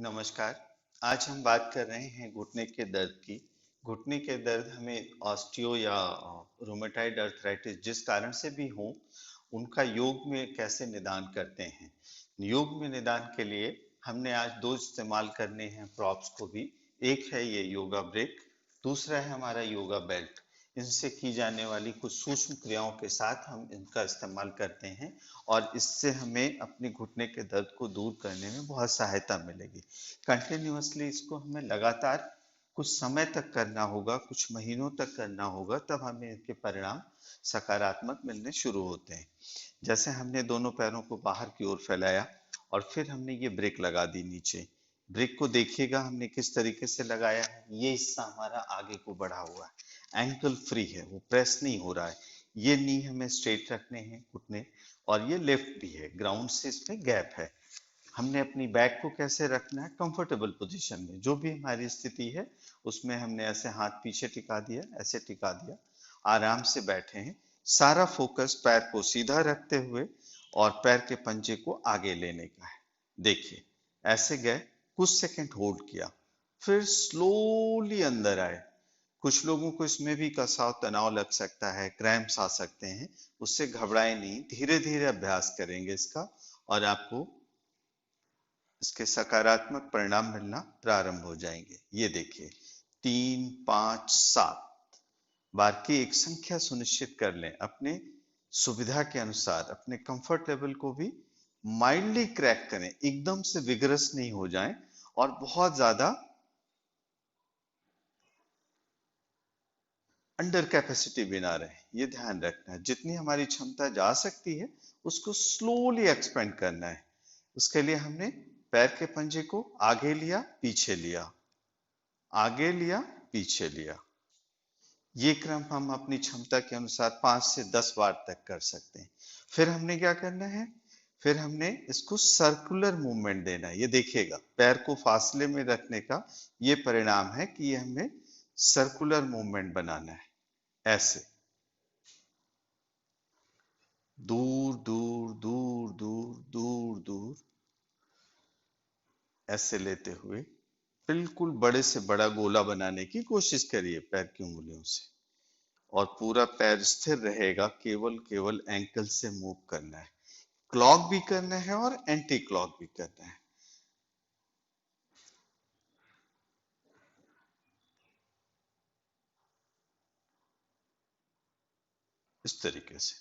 नमस्कार। आज हम बात कर रहे हैं घुटने के दर्द की। घुटने के दर्द हमें ऑस्टियो या रोमेटॉइड अर्थराइटिस जिस कारण से भी हो, उनका योग में कैसे निदान करते हैं। योग में निदान के लिए हमने आज दो इस्तेमाल करने हैं प्रॉप्स को भी। एक है ये योगा ब्रेक, दूसरा है हमारा योगा बेल्ट। इनसे की जाने वाली कुछ सूक्ष्म क्रियाओं के साथ हम इनका इस्तेमाल करते हैं और इससे हमें अपने घुटने के दर्द को दूर करने में बहुत सहायता मिलेगी। कंटिन्यूअसली इसको हमें लगातार कुछ समय तक करना होगा, कुछ महीनों तक करना होगा, तब हमें इसके परिणाम सकारात्मक मिलने शुरू होते हैं। जैसे हमने दोनों पैरों को बाहर की ओर फैलाया और फिर हमने ये ब्रेक लगा दी नीचे। ब्रेक को देखिएगा हमने किस तरीके से लगाया है। ये हिस्सा हमारा आगे को बढ़ा हुआ है, एंकल फ्री है, वो प्रेस नहीं हो रहा है। ये नी हमें स्ट्रेट रखने हैं घुटने, और ये लेफ्ट भी है, ग्राउंड से इसमें गैप है। हमने अपनी बैक को कैसे रखना है, कंफर्टेबल पोजीशन में, जो भी हमारी स्थिति है उसमें हमने ऐसे हाथ पीछे टिका दिया, ऐसे टिका दिया, आराम से बैठे हैं। सारा फोकस पैर को सीधा रखते हुए और पैर के पंजे को आगे लेने का है। देखिए, ऐसे गए, कुछ सेकंड होल्ड किया, फिर स्लोली अंदर आए। कुछ लोगों को इसमें भी कसाव तनाव लग सकता है, क्रैम्प्स आ सकते हैं। उससे घबराए नहीं, धीरे धीरे अभ्यास करेंगे इसका और आपको इसके सकारात्मक परिणाम मिलना प्रारंभ हो जाएंगे। ये देखिए, 3, 5, 7 बार की एक संख्या सुनिश्चित कर लें। अपने सुविधा के अनुसार अपने कंफर्ट लेवल को भी माइल्डली क्रैक करें, एकदम से विगरस नहीं हो जाएं और बहुत ज्यादा अंडर कैपेसिटी भी ना रहे। ये ध्यान रखना है, जितनी हमारी क्षमता जा सकती है उसको स्लोली एक्सपेंड करना है। उसके लिए हमने पैर के पंजे को आगे लिया, पीछे लिया, आगे लिया, पीछे लिया। ये क्रम हम अपनी क्षमता के अनुसार 5 से 10 बार तक कर सकते हैं। फिर हमने क्या करना है, फिर हमने इसको सर्कुलर मूवमेंट देना है। ये देखिएगा, पैर को फासले में रखने का ये परिणाम है कि ये हमें सर्कुलर मूवमेंट बनाना है। ऐसे दूर दूर दूर दूर दूर दूर, ऐसे लेते हुए बिल्कुल बड़े से बड़ा गोला बनाने की कोशिश करिए पैर की उंगलियों से, और पूरा पैर स्थिर रहेगा। केवल केवल एंकल से मूव करना है, क्लॉक भी करना है और एंटी क्लॉक भी करना है। इस तरीके से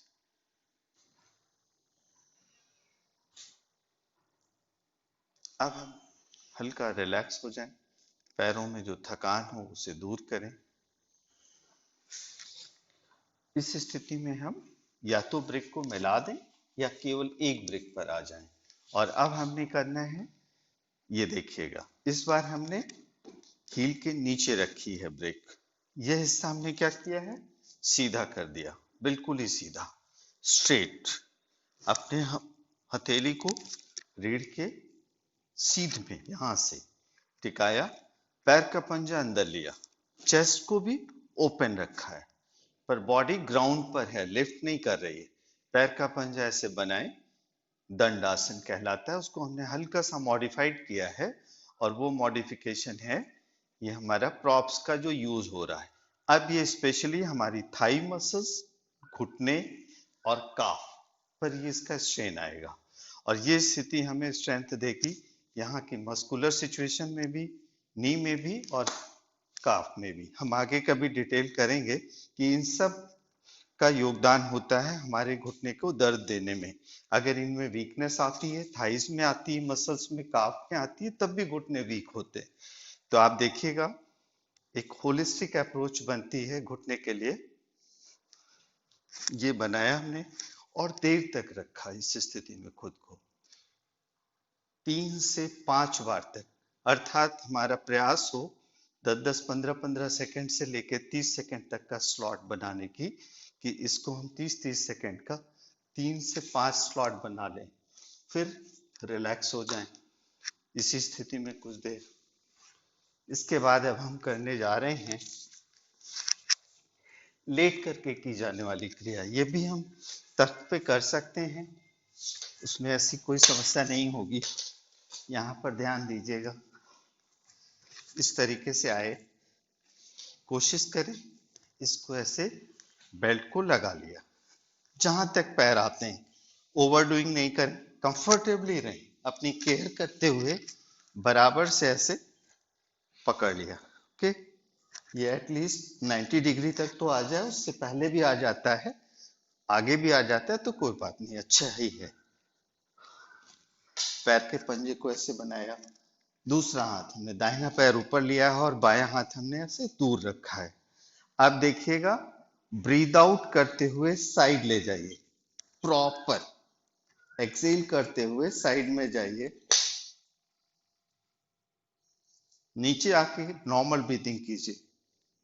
अब हम हल्का रिलैक्स हो जाएं, पैरों में जो थकान हो उसे दूर करें। इस स्थिति में हम या तो ब्रेक को मिला दें या केवल एक ब्रेक पर आ जाएं। और अब हमने करना है, ये देखिएगा, इस बार हमने हील के नीचे रखी है ब्रेक। यह हिस्सा हमने क्या किया है, सीधा कर दिया, बिल्कुल ही सीधा, स्ट्रेट। अपने हथेली को रीढ़ के सीध में यहां से टिकाया, पैर का पंजा अंदर लिया, चेस्ट को भी ओपन रखा है, पर बॉडी ग्राउंड पर है, लिफ्ट नहीं कर रही है। पैर का पंजा ऐसे बनाए, दंडासन कहलाता है, उसको हमने हल्का सा मॉडिफाइड किया है। और वो मॉडिफिकेशन है ये हमारा प्रॉप्स का जो यूज हो रहा है। अब ये स्पेशली हमारी थाई मसल्स, घुटने और काफ पर ये इसका स्ट्रेन आएगा, और ये स्थिति हमें स्ट्रेंथ देगी यहाँ की मस्कुलर सिचुएशन में भी, नी में भी और काफ में भी। हम आगे कभी डिटेल करेंगे कि इन सब का योगदान होता है हमारे घुटने को दर्द देने में। अगर इनमें वीकनेस आती है, थाइस में आती है, मसल्स में, काफ में आती है, तब भी घुटने वीक होते हैं। तो आप देखिएगा, एक होलिस्टिक अप्रोच बनती है घुटने के लिए। ये बनाया हमने और देर तक रखा इस स्थिति में खुद को, 3 से 5 बार तक। अर्थात हमारा प्रयास हो 10-10, 15-15 सेकंड से लेकर 30 सेकंड तक का स्लॉट बनाने की, कि इसको हम 30-30 सेकंड का 3 से 5 स्लॉट बना लें, फिर रिलैक्स हो जाएं इसी स्थिति में कुछ देर। इसके बाद अब हम करने जा रहे हैं लेट करके की जाने वाली क्रिया। ये भी हम तख्त पे कर सकते हैं, उसमें ऐसी कोई समस्या नहीं होगी। यहाँ पर ध्यान दीजिएगा, इस तरीके से आए, कोशिश करें इसको ऐसे बेल्ट को लगा लिया, जहां तक पैर आते हैं, ओवरडूइंग नहीं करें, कंफर्टेबली रहें, अपनी केयर करते हुए बराबर से ऐसे पकड़ लिया। ओके, ये एटलीस्ट 90 डिग्री तक तो आ जाए, उससे पहले भी आ जाता है, आगे भी आ जाता है तो कोई बात नहीं, अच्छा ही है। पैर के पंजे को ऐसे बनाया, दूसरा हाथ हमने दाहिना पैर ऊपर लिया है और बायां हाथ हमने ऐसे दूर रखा है। अब देखिएगा, ब्रीद आउट करते हुए साइड ले जाइए, प्रॉपर एक्सेल करते हुए साइड में जाइए, नीचे आके नॉर्मल ब्रीथिंग कीजिए,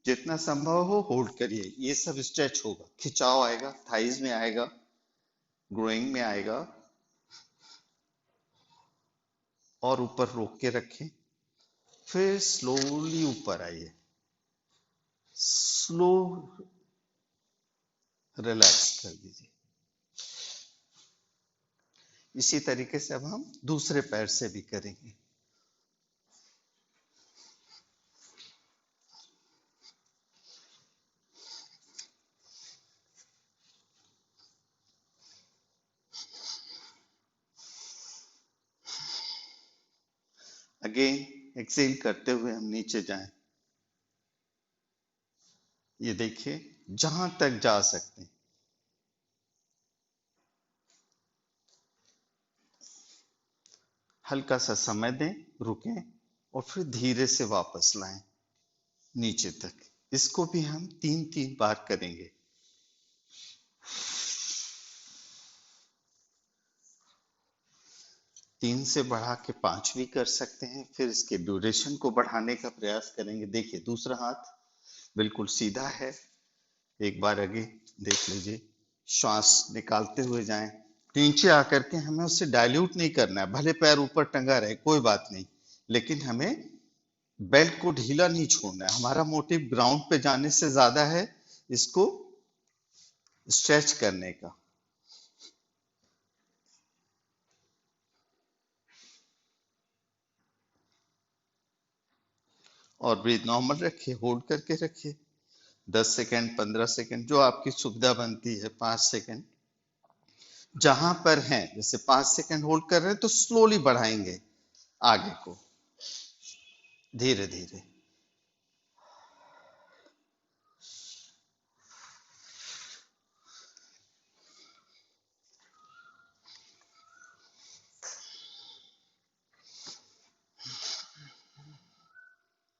जितना संभव हो होल्ड करिए, ये सब स्ट्रेच होगा, खिंचाव आएगा, थाइज में आएगा, ग्रोइंग में आएगा, और ऊपर रोक के रखें, फिर स्लोली ऊपर आइए, स्लो रिलैक्स कर दीजिए। इसी तरीके से अब हम दूसरे पैर से भी करेंगे। अगेन एक्सेल करते हुए हम नीचे जाएं, ये देखिए जहां तक जा सकते हैं, हल्का सा समय दें, रुकें और फिर धीरे से वापस लाएं नीचे तक। इसको भी हम 3-3 बार करेंगे। 3 से बढ़ा के 5 भी कर सकते हैं, फिर इसके ड्यूरेशन को बढ़ाने का प्रयास करेंगे। देखिए दूसरा हाथ बिल्कुल सीधा है, एक बार आगे देख लीजिए, श्वास निकालते हुए जाएं, नीचे आकर के हमें उससे डाइल्यूट नहीं करना है, भले पैर ऊपर टंगा रहे कोई बात नहीं, लेकिन हमें बेल्ट को ढीला नहीं छोड़ना है। हमारा मोटिव ग्राउंड पे जाने से ज्यादा है इसको स्ट्रेच करने का। और ब्रीथ नॉर्मल रखिए, होल्ड करके रखिए, 10 सेकेंड, 15 सेकेंड, जो आपकी सुविधा बनती है, 5 सेकेंड जहां पर हैं। जैसे 5 सेकेंड होल्ड कर रहे हैं तो स्लोली बढ़ाएंगे आगे को, धीरे धीरे।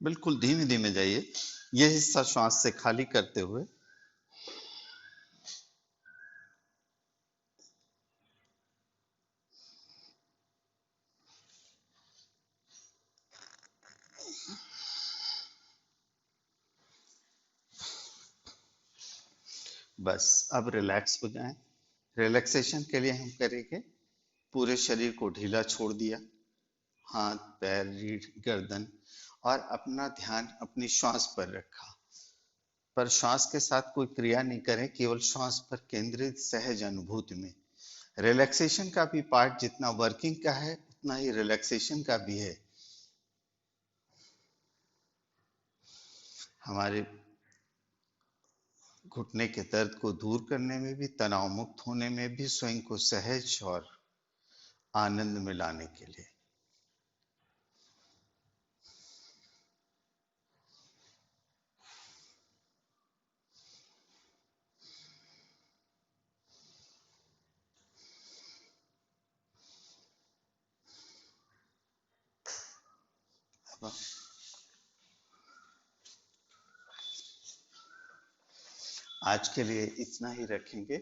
बिल्कुल धीमे धीमे जाइए, यह हिस्सा श्वास से खाली करते हुए। बस अब रिलैक्स हो जाएं। रिलैक्सेशन के लिए हम करेंगे, पूरे शरीर को ढीला छोड़ दिया, हाथ पैर रीढ़ गर्दन, और अपना ध्यान अपनी श्वास पर रखा, पर श्वास के साथ कोई क्रिया नहीं करें, केवल श्वास पर केंद्रित सहज अनुभूति में। रिलैक्सेशन का भी पार्ट जितना वर्किंग का है उतना ही रिलैक्सेशन का भी है। हमारे घुटने के दर्द को दूर करने में भी, तनाव मुक्त होने में भी, स्वयं को सहज और आनंद में लाने के लिए। आज के लिए इतना ही रखेंगे।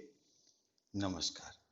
नमस्कार।